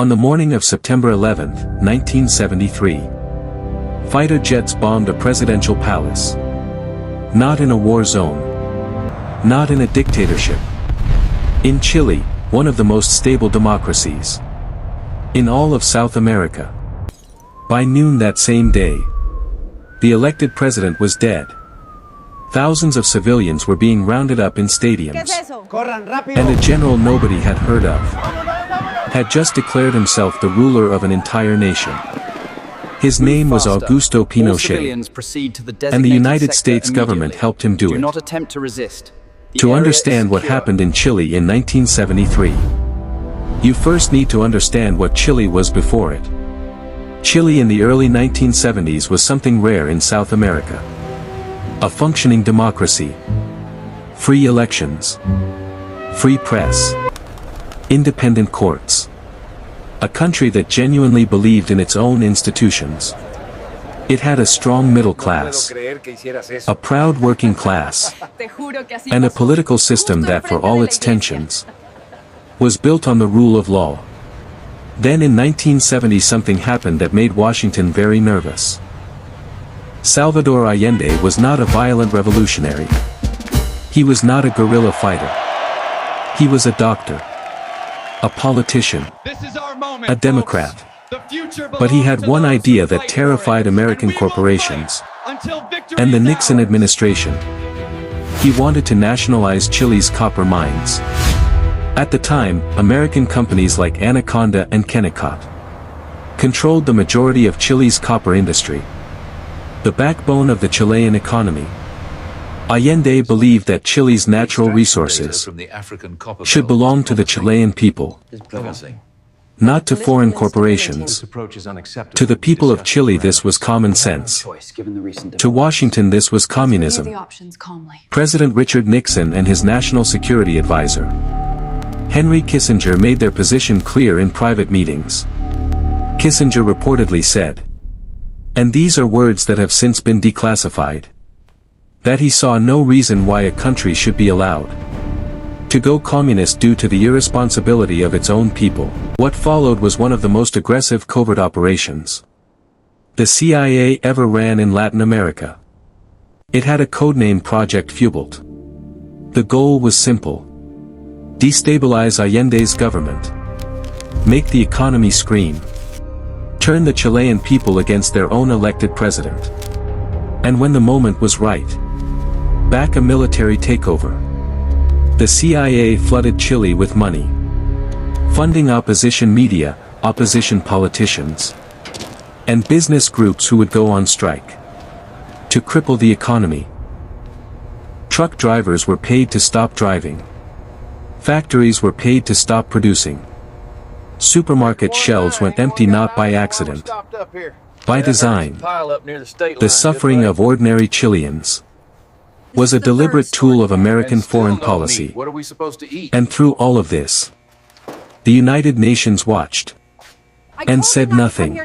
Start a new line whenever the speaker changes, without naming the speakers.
On the morning of September 11, 1973, fighter jets bombed a presidential palace. Not in a war zone. Not in a dictatorship. In Chile, one of the most stable democracies in all of South America. By noon that same day, the elected president was dead. Thousands of civilians were being rounded up in stadiums. And a general nobody had heard of had just declared himself the ruler of an entire nation. His name was Augusto Pinochet, and the United States government helped him do it. To understand what happened in Chile in 1973, you first need to understand what Chile was before it. Chile in the early 1970s was something rare in South America. A functioning democracy. Free elections. Free press. Independent courts. A country that genuinely believed in its own institutions. It had a strong middle class, a proud working class, and a political system that, for all its tensions, was built on the rule of law. Then in 1970 something happened that made Washington very nervous. Salvador Allende was not a violent revolutionary. He was not a guerrilla fighter. He was a doctor, a politician, a Democrat. But he had one idea that terrified American corporations and the Nixon administration. He wanted to nationalize Chile's copper mines. At the time, American companies like Anaconda and Kennecott controlled the majority of Chile's copper industry, the backbone of the Chilean economy. Allende believed that Chile's natural resources should belong to the Chilean people, not to foreign corporations. To the people of Chile this was common sense. To Washington this was communism. President Richard Nixon and his national security advisor, Henry Kissinger, made their position clear in private meetings. Kissinger reportedly said, and these are words that have since been declassified, that he saw no reason why a country should be allowed to go communist due to the irresponsibility of its own people. What followed was one of the most aggressive covert operations the CIA ever ran in Latin America. It had a codename Project FUBELT. The goal was simple: destabilize Allende's government, make the economy scream, turn the Chilean people against their own elected president, and when the moment was right, back a military takeover. The CIA flooded Chile with money, funding opposition media, opposition politicians, and business groups who would go on strike to cripple the economy. Truck drivers were paid to stop driving. Factories were paid to stop producing. Supermarket shelves went empty not by accident, by design. The suffering of ordinary Chileans was a deliberate tool of American foreign policy. And through all of this, the United Nations watched and said nothing.